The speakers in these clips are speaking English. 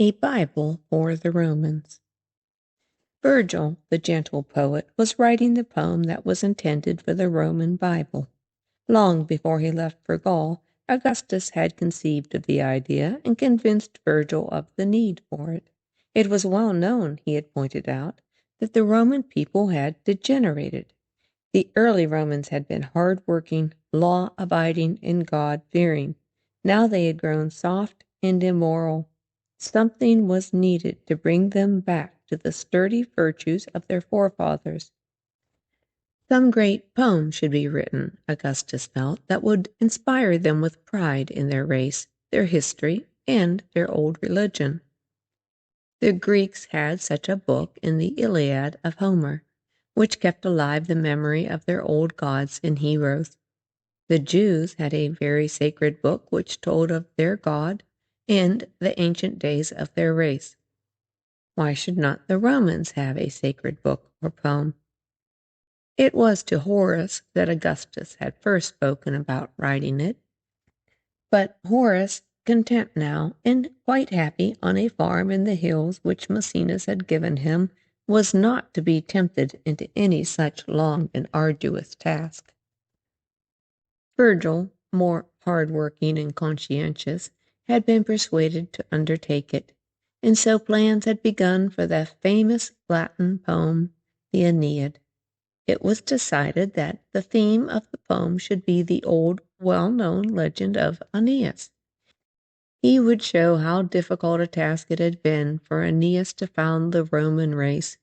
A Bible for the Romans. Virgil, the gentle poet, was writing the poem that was intended for the Roman Bible. Long before he left for Gaul, Augustus had conceived of the idea and convinced Virgil of the need for it. It was well known, he had pointed out, that the Roman people had degenerated. The early Romans had been hard-working, law-abiding, and God-fearing. Now they had grown soft and immoral. Something was needed to bring them back to the sturdy virtues of their forefathers. Some great poem should be written, Augustus felt, that would inspire them with pride in their race, their history, and their old religion. The Greeks had such a book in the Iliad of Homer, which kept alive the memory of their old gods and heroes. The Jews had a very sacred book which told of their God and the ancient days of their race. Why should not the Romans have a sacred book or poem? It was to Horace that Augustus had first spoken about writing it, but Horace, content now and quite happy on a farm in the hills which Maecenas had given him, was not to be tempted into any such long and arduous task. Virgil, more hard-working and conscientious, had been persuaded to undertake it, and so plans had begun for the famous Latin poem, the Aeneid. It was decided that the theme of the poem should be the old, well-known legend of Aeneas. He would show how difficult a task it had been for Aeneas to found the Roman race,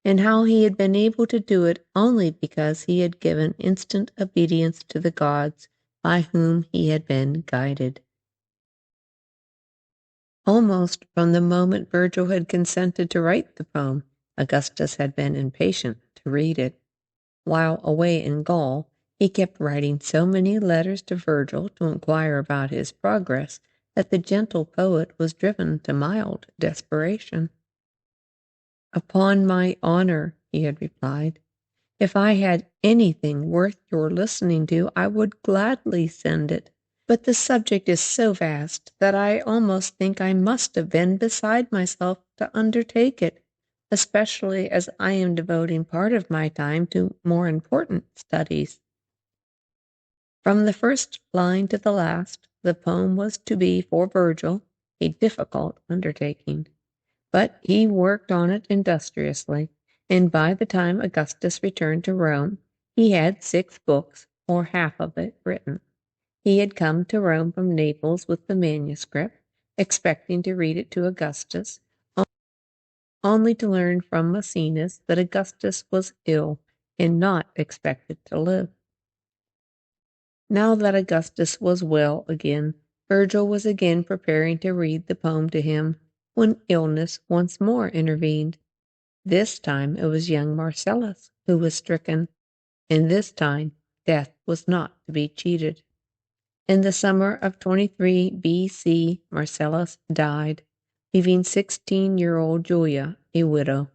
and how he had been able to do it only because he had given instant obedience to the gods by whom he had been guided. Almost from the moment Virgil had consented to write the poem, Augustus had been impatient to read it. While away in Gaul, he kept writing so many letters to Virgil to inquire about his progress that the gentle poet was driven to mild desperation. "Upon my honor," he had replied, "if I had anything worth your listening to, I would gladly send it. But the subject is so vast that I almost think I must have been beside myself to undertake it, especially as I am devoting part of my time to more important studies." From the first line to the last, the poem was to be for Virgil a difficult undertaking. But he worked on it industriously, and by the time Augustus returned to Rome, he had 6 books, or half of it, written. He had come to Rome from Naples with the manuscript, expecting to read it to Augustus, only to learn from Maecenas that Augustus was ill and not expected to live. Now that Augustus was well again, Virgil was again preparing to read the poem to him, when illness once more intervened. This time it was young Marcellus who was stricken, and this time death was not to be cheated. In the summer of 23 B.C., Marcellus died, leaving 16-year-old Julia a widow.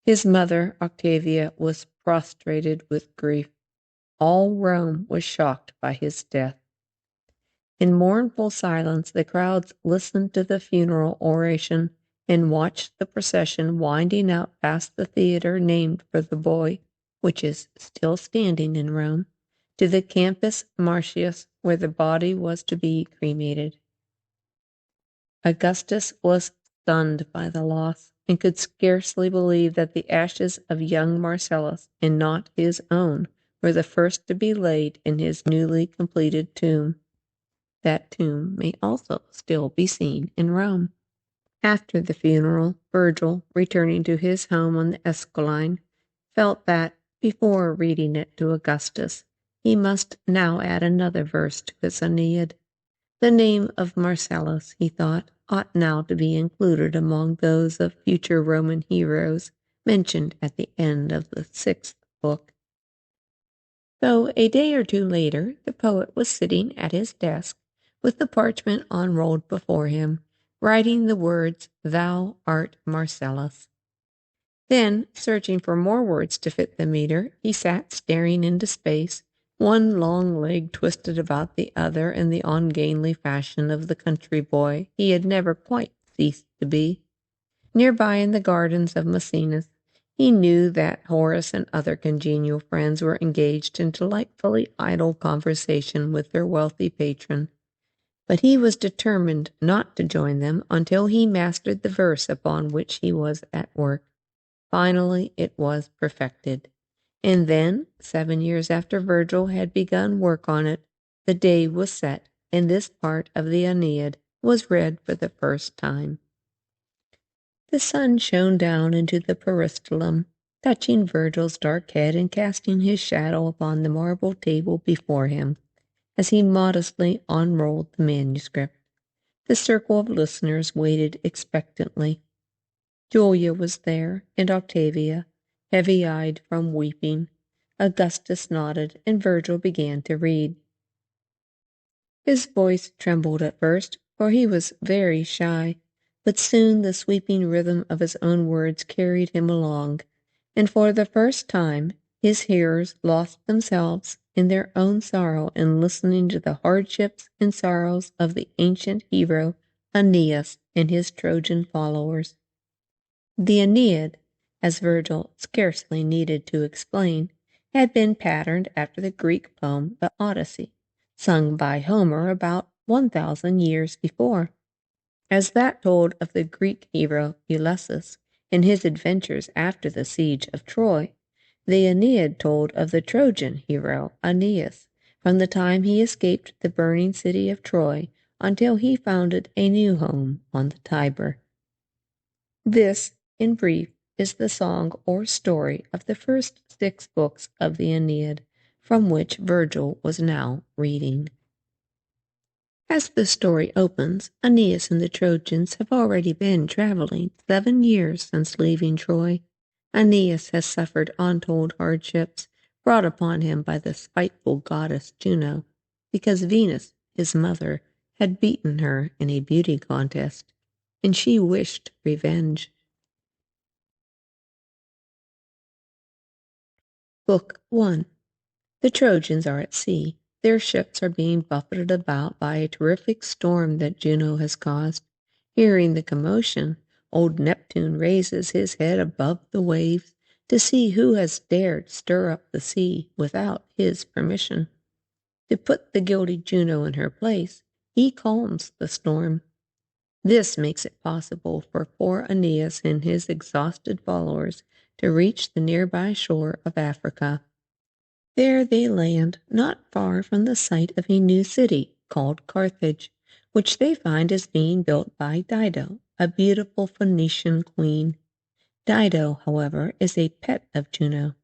His mother, Octavia, was prostrated with grief. All Rome was shocked by his death. In mournful silence the crowds listened to the funeral oration and watched the procession winding out past the theater named for the boy, which is still standing in Rome, to the Campus Martius, where the body was to be cremated. Augustus was stunned by the loss, and could scarcely believe that the ashes of young Marcellus, and not his own, were the first to be laid in his newly completed tomb. That tomb may also still be seen in Rome. After the funeral, Virgil, returning to his home on the Esquiline, felt that, before reading it to Augustus, he must now add another verse to his Aeneid. The name of Marcellus, he thought, ought now to be included among those of future Roman heroes mentioned at the end of the 6th book. So a day or two later, the poet was sitting at his desk, with the parchment unrolled before him, writing the words, "Thou art Marcellus." Then, searching for more words to fit the meter, he sat staring into space, one long leg twisted about the other in the ungainly fashion of the country boy he had never quite ceased to be. Nearby in the gardens of Maecenas, he knew that Horace and other congenial friends were engaged in delightfully idle conversation with their wealthy patron, but he was determined not to join them until he mastered the verse upon which he was at work. Finally it was perfected, and then, 7 years after Virgil had begun work on it, the day was set, and this part of the Aeneid was read for the first time. The sun shone down into the peristylum, touching Virgil's dark head and casting his shadow upon the marble table before him, as he modestly unrolled the manuscript. The circle of listeners waited expectantly. Julia was there, and Octavia, heavy-eyed from weeping. Augustus nodded, and Virgil began to read. His voice trembled at first, for he was very shy, but soon the sweeping rhythm of his own words carried him along, and for the first time his hearers lost themselves in their own sorrow in listening to the hardships and sorrows of the ancient hero Aeneas and his Trojan followers. The Aeneid, as Virgil scarcely needed to explain, had been patterned after the Greek poem The Odyssey, sung by Homer about 1,000 years before. As that told of the Greek hero Ulysses and his adventures after the siege of Troy, the Aeneid told of the Trojan hero Aeneas from the time he escaped the burning city of Troy until he founded a new home on the Tiber. This, in brief, is the song or story of the first 6 books of the Aeneid, from which Virgil was now reading. As the story opens, Aeneas and the Trojans have already been traveling 7 years since leaving Troy. Aeneas has suffered untold hardships brought upon him by the spiteful goddess Juno, because Venus, his mother, had beaten her in a beauty contest, and she wished revenge. Book 1. The Trojans are at sea. Their ships are being buffeted about by a terrific storm that Juno has caused. Hearing the commotion, old Neptune raises his head above the waves to see who has dared stir up the sea without his permission. To put the guilty Juno in her place, he calms the storm. This makes it possible for poor Aeneas and his exhausted followers to reach the nearby shore of Africa. There they land not far from the site of a new city called Carthage, which they find is being built by Dido, a beautiful Phoenician queen. Dido, however, is a pet of Juno.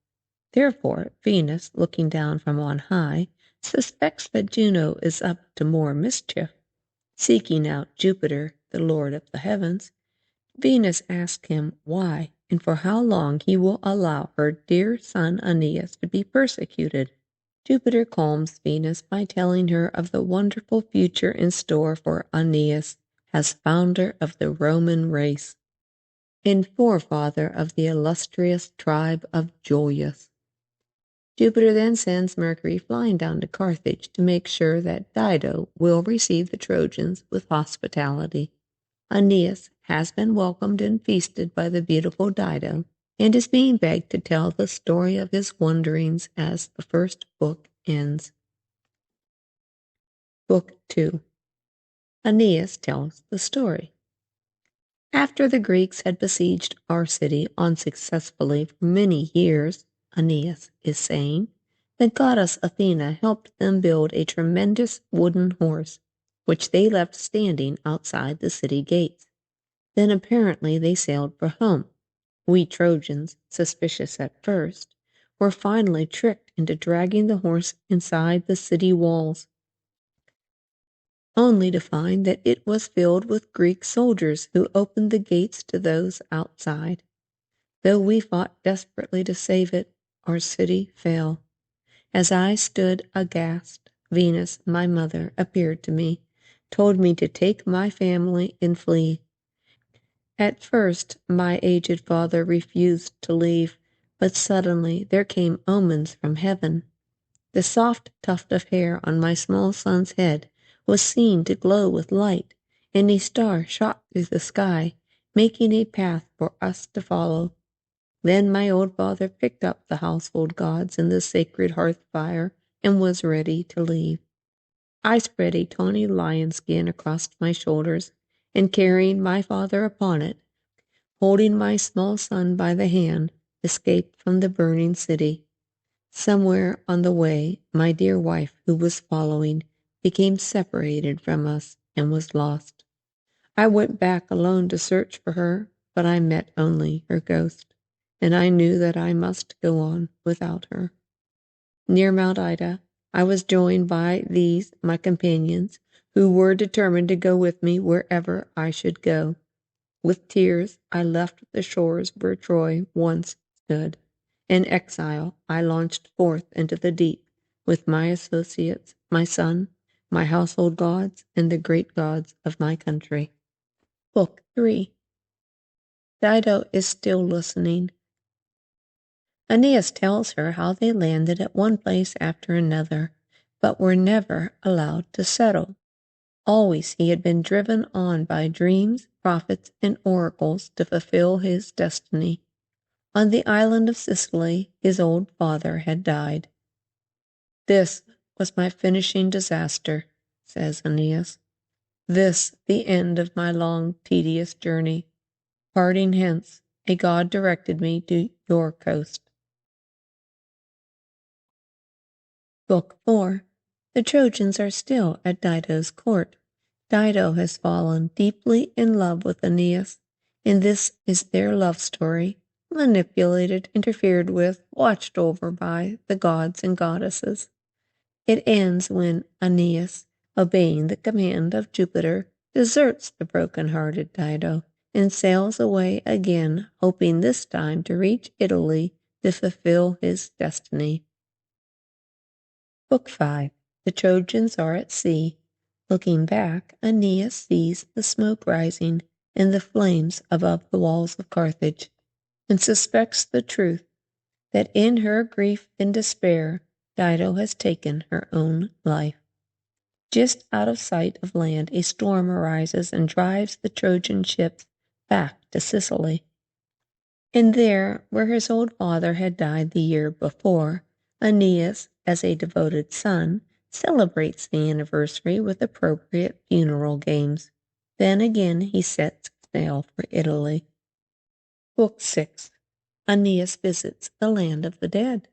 Therefore, Venus, looking down from on high, suspects that Juno is up to more mischief. Seeking out Jupiter, the Lord of the heavens, Venus asks him why and for how long he will allow her dear son Aeneas to be persecuted. Jupiter calms Venus by telling her of the wonderful future in store for Aeneas as founder of the Roman race and forefather of the illustrious tribe of Julius. Jupiter then sends Mercury flying down to Carthage to make sure that Dido will receive the Trojans with hospitality. Aeneas has been welcomed and feasted by the beautiful Dido, and is being begged to tell the story of his wanderings as the first book ends. Book 2. Aeneas tells the story. After the Greeks had besieged our city unsuccessfully for many years, Aeneas is saying, the goddess Athena helped them build a tremendous wooden horse, which they left standing outside the city gates. Then apparently they sailed for home. We Trojans, suspicious at first, were finally tricked into dragging the horse inside the city walls, only to find that it was filled with Greek soldiers who opened the gates to those outside. Though we fought desperately to save it, our city fell. As I stood aghast, Venus, my mother, appeared to me, told me to take my family and flee. At first my aged father refused to leave, but suddenly there came omens from heaven. The soft tuft of hair on my small son's head was seen to glow with light, and a star shot through the sky, making a path for us to follow. Then my old father picked up the household gods and the sacred hearth fire and was ready to leave. I spread a tawny lion skin across my shoulders, and carrying my father upon it, holding my small son by the hand, escaped from the burning city. Somewhere on the way, my dear wife, who was following, became separated from us and was lost. I went back alone to search for her, but I met only her ghost, and I knew that I must go on without her. Near Mount Ida, I was joined by these, my companions, who were determined to go with me wherever I should go. With tears, I left the shores where Troy once stood. In exile, I launched forth into the deep with my associates, my son, my household gods, and the great gods of my country. Book 3. Dido is still listening. Aeneas tells her how they landed at one place after another, but were never allowed to settle. Always he had been driven on by dreams, prophets, and oracles to fulfill his destiny. On the island of Sicily, his old father had died. "This was my finishing disaster," says Aeneas. "This the end of my long, tedious journey. Parting hence, a god directed me to your coast." Book 4. The Trojans are still at Dido's court. Dido has fallen deeply in love with Aeneas, and this is their love story, manipulated, interfered with, watched over by the gods and goddesses. It ends when Aeneas, obeying the command of Jupiter, deserts the broken-hearted Dido and sails away again, hoping this time to reach Italy to fulfill his destiny. Book 5. The Trojans are at sea. Looking back, Aeneas sees the smoke rising and the flames above the walls of Carthage, and suspects the truth that in her grief and despair Dido has taken her own life. Just out of sight of land, a storm arises and drives the Trojan ships back to Sicily. And there, where his old father had died the year before, Aeneas, as a devoted son, celebrates the anniversary with appropriate funeral games. Then again he sets sail for Italy. Book 6. Aeneas visits the land of the dead.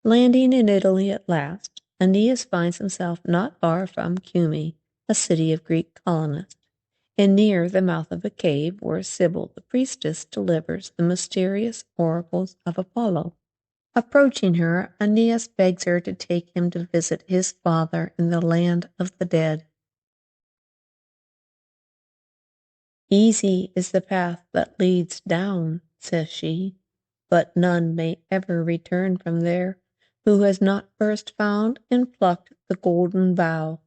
Landing in Italy at last, Aeneas finds himself not far from Cumae, a city of Greek colonists, and near the mouth of a cave where Sibyl the priestess delivers the mysterious oracles of Apollo. Approaching her, Aeneas begs her to take him to visit his father in the land of the dead. "Easy is the path that leads down," says she, "but none may ever return from there who has not first found and plucked the golden bough."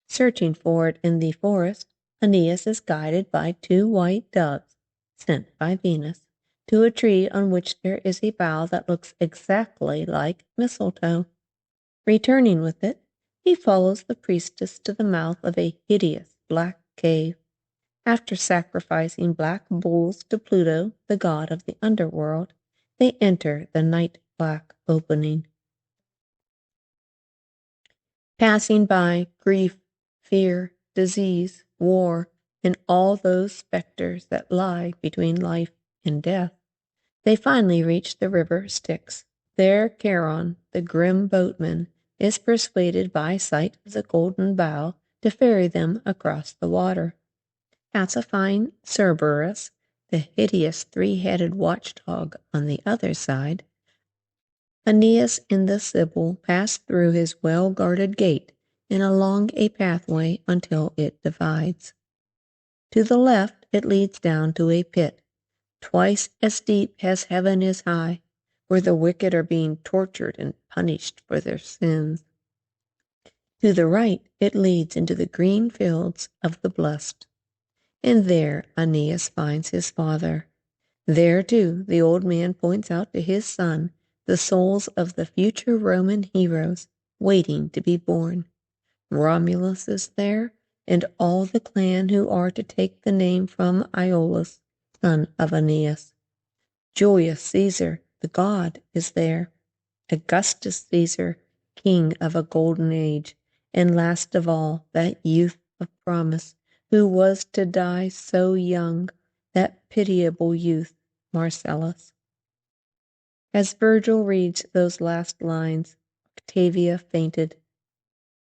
Searching for it in the forest, Aeneas is guided by 2 white doves, sent by Venus, to a tree on which there is a bough that looks exactly like mistletoe. Returning with it, he follows the priestess to the mouth of a hideous black cave. After sacrificing black bulls to Pluto, the god of the underworld, they enter the night-black opening. Passing by grief, fear, disease, war, and all those specters that lie between life and death, they finally reach the river Styx. There Charon, the grim boatman, is persuaded by sight of the golden bough to ferry them across the water. Pacifying Cerberus, the hideous 3-headed watchdog on the other side, Aeneas and the Sibyl pass through his well-guarded gate and along a pathway until it divides. To the left it leads down to a pit, twice as deep as heaven is high, where the wicked are being tortured and punished for their sins. To the right it leads into the green fields of the blessed. And there Aeneas finds his father. There, too, the old man points out to his son the souls of the future Roman heroes waiting to be born. Romulus is there, and all the clan who are to take the name from Iolus, son of Aeneas. Julius Caesar, the god, is there. Augustus Caesar, king of a golden age, and last of all, that youth of promise, who was to die so young, that pitiable youth, Marcellus. As Virgil reads those last lines, Octavia fainted.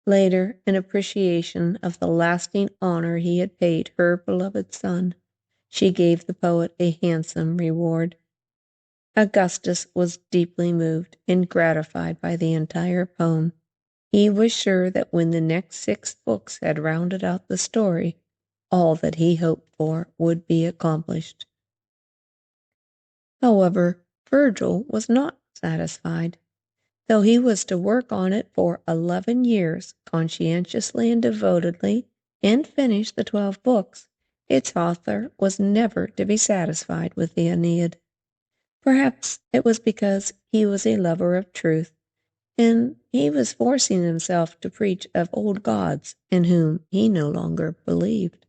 Later, in appreciation of the lasting honor he had paid her beloved son, she gave the poet a handsome reward. Augustus was deeply moved and gratified by the entire poem. He was sure that when the next 6 books had rounded out the story, all that he hoped for would be accomplished. However, Virgil was not satisfied. Though he was to work on it for 11 years, conscientiously and devotedly, and finish the 12 books, its author was never to be satisfied with the Aeneid. Perhaps it was because he was a lover of truth, and he was forcing himself to preach of old gods in whom he no longer believed.